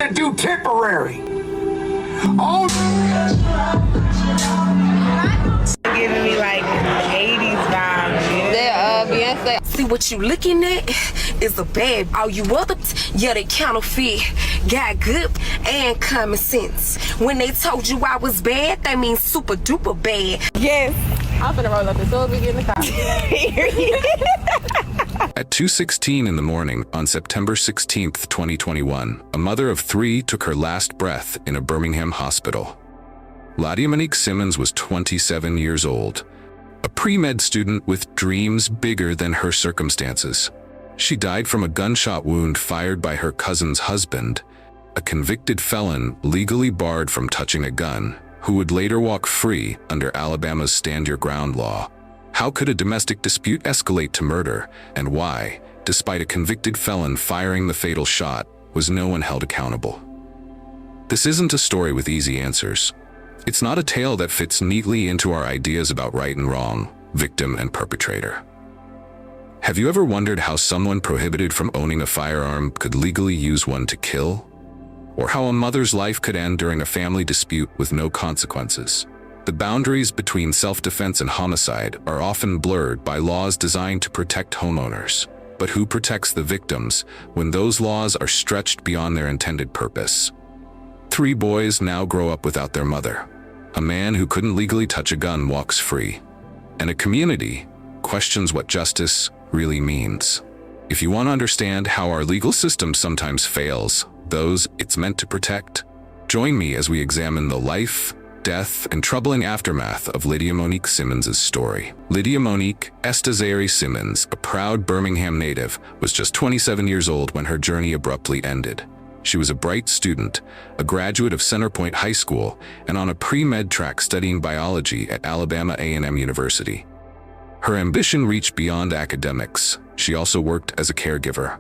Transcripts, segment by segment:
can't do temporary. Oh, giving me like 80s vibes. That Beyonce. See what you looking at is a bad. All you others, yeah, they counterfeit. Got good and common sense. When they told you I was bad, that means super duper bad. Yes. I'm finna roll up as soon as we get in the car. At 2:16 in the morning on September 16th, 2021, a mother of 3 took her last breath in a Birmingham hospital. Monique Simmons was 27 years old, a pre-med student with dreams bigger than her circumstances. She died from a gunshot wound fired by her cousin's husband, a convicted felon legally barred from touching a gun, who would later walk free under Alabama's Stand Your Ground law. How could a domestic dispute escalate to murder, and why, despite a convicted felon firing the fatal shot, was no one held accountable? This isn't a story with easy answers. It's not a tale that fits neatly into our ideas about right and wrong, victim and perpetrator. Have you ever wondered how someone prohibited from owning a firearm could legally use one to kill? Or how a mother's life could end during a family dispute with no consequences? The boundaries between self-defense and homicide are often blurred by laws designed to protect homeowners. But who protects the victims when those laws are stretched beyond their intended purpose? 3 boys now grow up without their mother. A man who couldn't legally touch a gun walks free. And a community questions what justice really means. If you want to understand how our legal system sometimes fails those it's meant to protect, join me as we examine the life, death, and troubling aftermath of Lydia Monique Simmons' story. Lydia Monique Estazari Simmons, a proud Birmingham native, was just 27 years old when her journey abruptly ended. She was a bright student, a graduate of Centerpoint High School, and on a pre-med track studying biology at Alabama A&M University. Her ambition reached beyond academics. She also worked as a caregiver.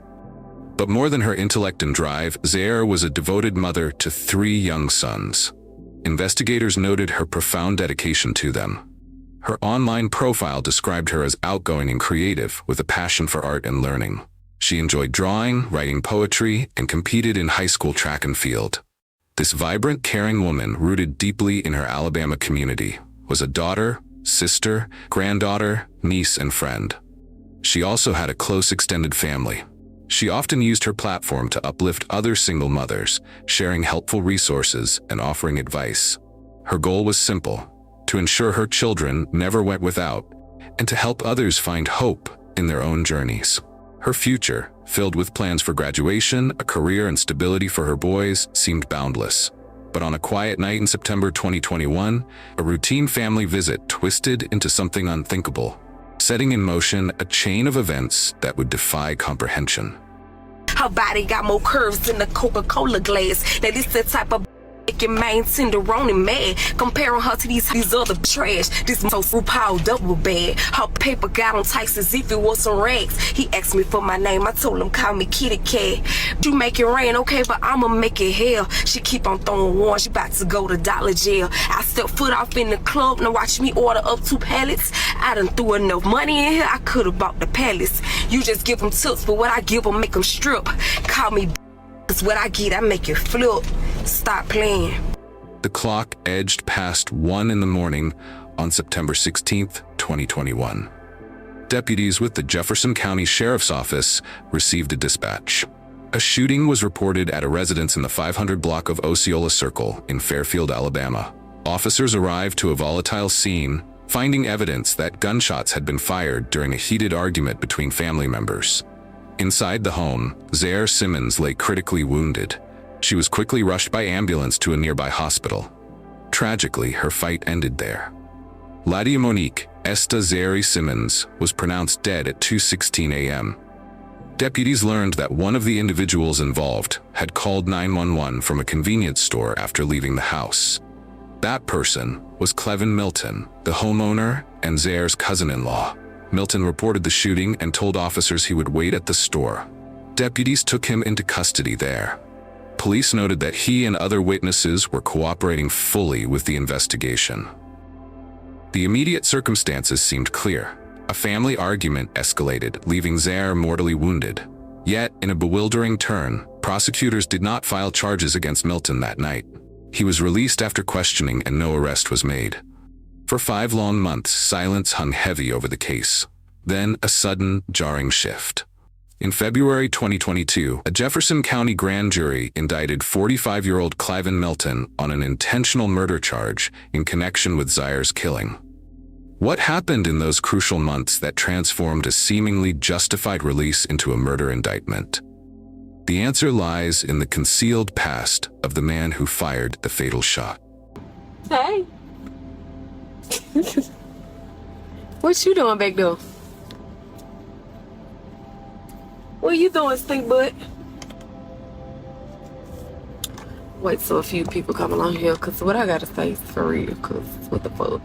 But more than her intellect and drive, Zaire was a devoted mother to 3 young sons. Investigators noted her profound dedication to them. Her online profile described her as outgoing and creative, with a passion for art and learning. She enjoyed drawing, writing poetry, and competed in high school track and field. This vibrant, caring woman, rooted deeply in her Alabama community, was a daughter, sister, granddaughter, niece, and friend. She also had a close extended family. She often used her platform to uplift other single mothers, sharing helpful resources and offering advice. Her goal was simple: to ensure her children never went without, and to help others find hope in their own journeys. Her future, filled with plans for graduation, a career, and stability for her boys, seemed boundless. But on a quiet night in September 2021, a routine family visit twisted into something unthinkable, setting in motion a chain of events that would defy comprehension. Her body got more curves than the Coca-Cola glass. Now this the type of make your main tenderoni mad. Comparing her to these other trash. This so RuPaul double bad. Her paper got on tights as if it was some rags. He asked me for my name. I told him call me Kitty Cat. You make it rain, okay, but I'ma make it hell. She keep on throwing one. She about to go to Dollar Jail. I step foot off in the club. Now watch me order up 2 pallets. I done threw enough money in here. I could've bought the palace. You just give them tips, but what I give them make them strip. Call me. Cause what I get, I make it flip. Stop playing. The clock edged past 1 in the morning on September 16th, 2021. Deputies with the Jefferson County Sheriff's Office received a dispatch. A shooting was reported at a residence in the 500 block of Osceola Circle in Fairfield, Alabama. Officers arrived to a volatile scene, finding evidence that gunshots had been fired during a heated argument between family members. Inside the home, Zaire Simmons lay critically wounded. She was quickly rushed by ambulance to a nearby hospital. Tragically, her fight ended there. Lydia Monique Estazari Simmons was pronounced dead at 2:16 a.m. Deputies learned that one of the individuals involved had called 911 from a convenience store after leaving the house. That person was Clevin Milton, the homeowner and Zaire's cousin-in-law. Milton reported the shooting and told officers he would wait at the store. Deputies took him into custody there. Police noted that he and other witnesses were cooperating fully with the investigation. The immediate circumstances seemed clear. A family argument escalated, leaving Zaire mortally wounded. Yet, in a bewildering turn, Prosecutors did not file charges against Milton that night. He was released after questioning and no arrest was made. For 5 long months, silence hung heavy over the case. Then a sudden, jarring shift. In February 2022, a Jefferson County grand jury indicted 45-year-old Cliven Milton on an intentional murder charge in connection with Zaire's killing. What happened in those crucial months that transformed a seemingly justified release into a murder indictment? The answer lies in the concealed past of the man who fired the fatal shot. Hey. What you doing back there? What you doing, stink butt? Wait till a few people come along here, cause what I gotta say is for real, cause what the fuck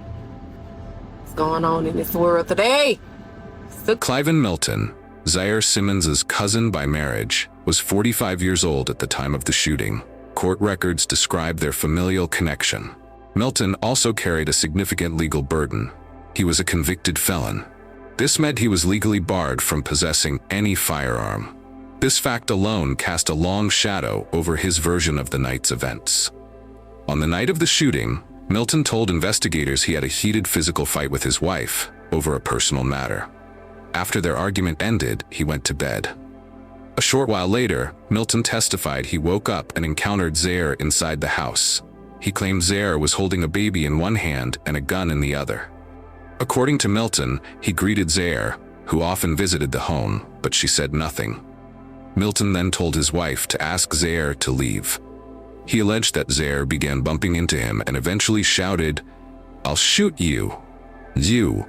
is going on in this world today? Cliven Milton, Zaire Simmons's cousin by marriage, was 45 years old at the time of the shooting. Court records describe their familial connection. Milton also carried a significant legal burden. He was a convicted felon. This meant he was legally barred from possessing any firearm. This fact alone cast a long shadow over his version of the night's events. On the night of the shooting, Milton told investigators he had a heated physical fight with his wife over a personal matter. After their argument ended, he went to bed. A short while later, Milton testified he woke up and encountered Zaire inside the house. He claimed Zaire was holding a baby in one hand and a gun in the other. According to Milton, he greeted Zaire, who often visited the home, but she said nothing. Milton then told his wife to ask Zaire to leave. He alleged that Zaire began bumping into him and eventually shouted, "I'll shoot you. You."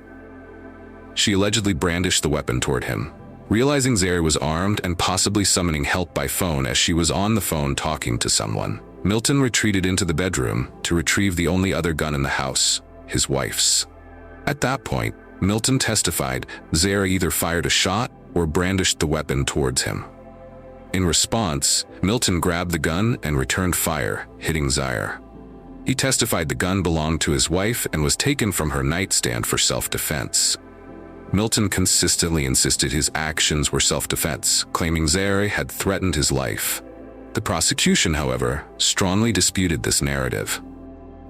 She allegedly brandished the weapon toward him. Realizing Zaire was armed and possibly summoning help by phone as she was on the phone talking to someone, Milton retreated into the bedroom to retrieve the only other gun in the house, his wife's. At that point, Milton testified Zaire either fired a shot or brandished the weapon towards him. In response, Milton grabbed the gun and returned fire, hitting Zaire. He testified the gun belonged to his wife and was taken from her nightstand for self-defense. Milton consistently insisted his actions were self-defense, claiming Zaire had threatened his life. The prosecution, however, strongly disputed this narrative.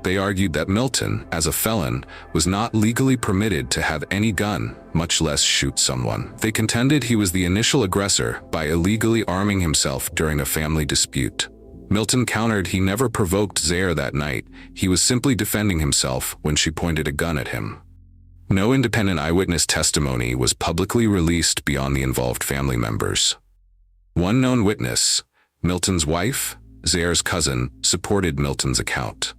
They argued that Milton, as a felon, was not legally permitted to have any gun, much less shoot someone. They contended he was the initial aggressor by illegally arming himself during a family dispute. Milton countered he never provoked Zaire that night. He was simply defending himself when she pointed a gun at him. No independent eyewitness testimony was publicly released beyond the involved family members. One known witness, Milton's wife, Zaire's cousin, supported Milton's account.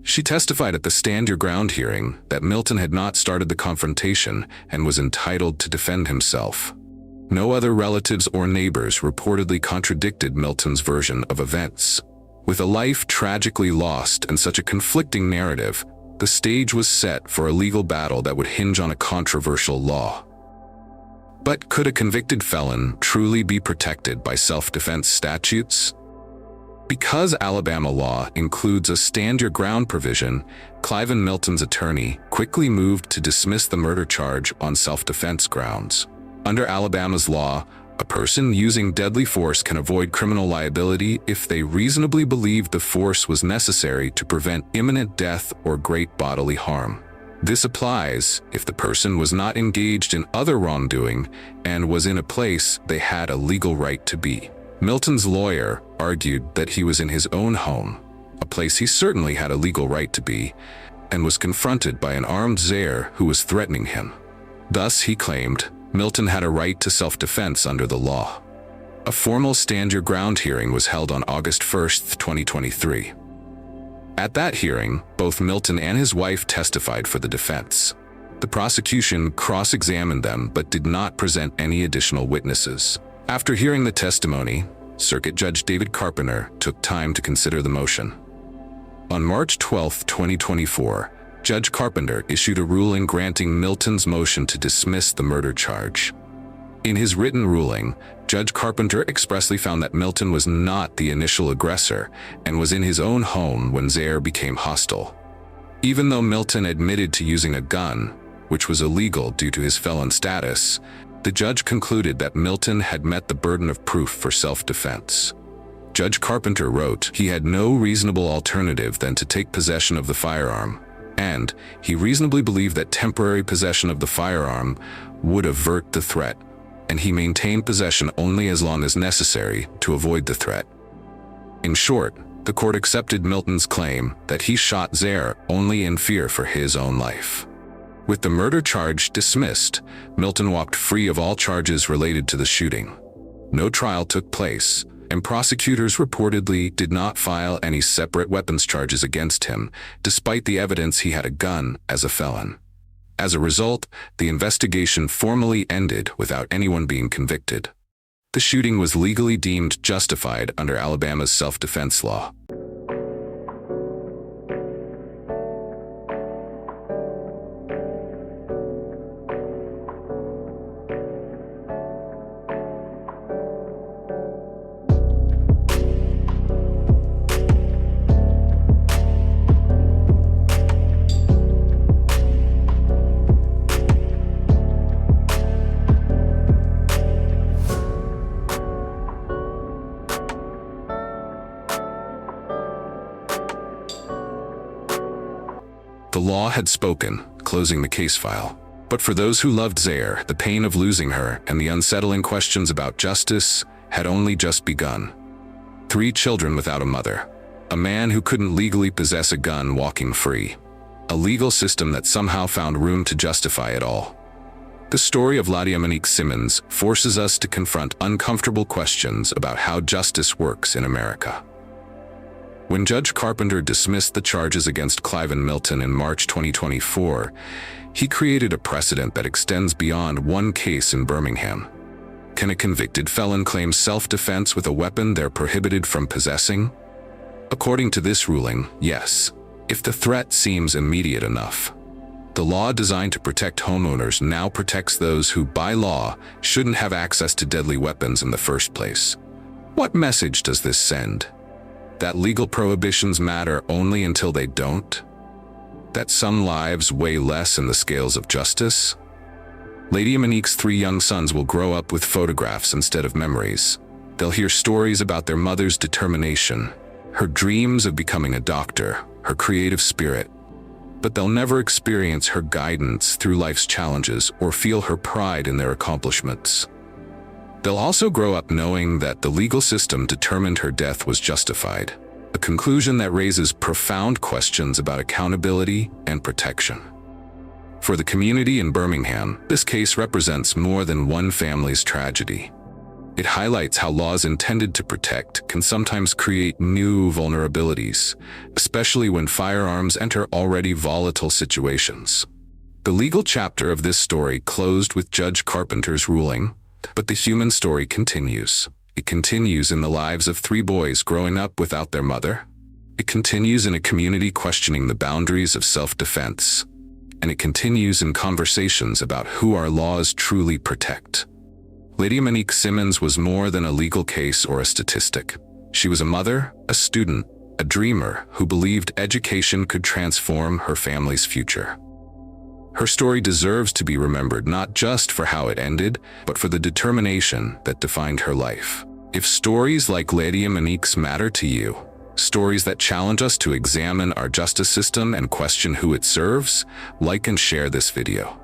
She testified at the Stand Your Ground hearing that Milton had not started the confrontation and was entitled to defend himself. No other relatives or neighbors reportedly contradicted Milton's version of events. With a life tragically lost and such a conflicting narrative, the stage was set for a legal battle that would hinge on a controversial law. But could a convicted felon truly be protected by self-defense statutes? Because Alabama law includes a stand your ground provision, Cliven Milton's attorney quickly moved to dismiss the murder charge on self-defense grounds. Under Alabama's law, a person using deadly force can avoid criminal liability if they reasonably believe the force was necessary to prevent imminent death or great bodily harm. This applies if the person was not engaged in other wrongdoing and was in a place they had a legal right to be. Milton's lawyer argued that he was in his own home, a place he certainly had a legal right to be, and was confronted by an armed Zaire who was threatening him. Thus, he claimed, Milton had a right to self-defense under the law. A formal Stand Your Ground hearing was held on August 1, 2023. At that hearing, both Milton and his wife testified for the defense. The prosecution cross-examined them but did not present any additional witnesses. After hearing the testimony, Circuit Judge David Carpenter took time to consider the motion. On March 12, 2024, Judge Carpenter issued a ruling granting Milton's motion to dismiss the murder charge. In his written ruling, Judge Carpenter expressly found that Milton was not the initial aggressor and was in his own home when Zaire became hostile. Even though Milton admitted to using a gun, which was illegal due to his felon status, The judge concluded that Milton had met the burden of proof for self-defense. Judge Carpenter wrote he had no reasonable alternative than to take possession of the firearm, and he reasonably believed that temporary possession of the firearm would avert the threat, and he maintained possession only as long as necessary to avoid the threat. In short, the court accepted Milton's claim that he shot Zaire only in fear for his own life. With the murder charge dismissed, Milton walked free of all charges related to the shooting. No trial took place, and prosecutors reportedly did not file any separate weapons charges against him, despite the evidence he had a gun as a felon. As a result, the investigation formally ended without anyone being convicted. The shooting was legally deemed justified under Alabama's self-defense law. The law had spoken, closing the case file. But for those who loved Zaire, the pain of losing her and the unsettling questions about justice had only just begun. 3 children without a mother, a man who couldn't legally possess a gun walking free, a legal system that somehow found room to justify it all. The story of Ladyamanique Simmons forces us to confront uncomfortable questions about how justice works in America. When Judge Carpenter dismissed the charges against Cliven Milton in March 2024, he created a precedent that extends beyond one case in Birmingham. Can a convicted felon claim self-defense with a weapon they're prohibited from possessing? According to this ruling, yes, if the threat seems immediate enough. The law designed to protect homeowners now protects those who, by law, shouldn't have access to deadly weapons in the first place. What message does this send? That legal prohibitions matter only until they don't? That some lives weigh less in the scales of justice? Ladyamanique's 3 young sons will grow up with photographs instead of memories. They'll hear stories about their mother's determination, her dreams of becoming a doctor, her creative spirit. But they'll never experience her guidance through life's challenges or feel her pride in their accomplishments. They'll also grow up knowing that the legal system determined her death was justified, a conclusion that raises profound questions about accountability and protection. For the community in Birmingham, this case represents more than one family's tragedy. It highlights how laws intended to protect can sometimes create new vulnerabilities, especially when firearms enter already volatile situations. The legal chapter of this story closed with Judge Carpenter's ruling, but the human story continues. It continues in the lives of 3 boys growing up without their mother. It continues in a community questioning the boundaries of self-defense. And it continues in conversations about who our laws truly protect. Ladyamanique Simmons was more than a legal case or a statistic. She was a mother, a student, a dreamer who believed education could transform her family's future. Her story deserves to be remembered not just for how it ended, but for the determination that defined her life. If stories like Ladyamanique's matter to you, stories that challenge us to examine our justice system and question who it serves, like and share this video.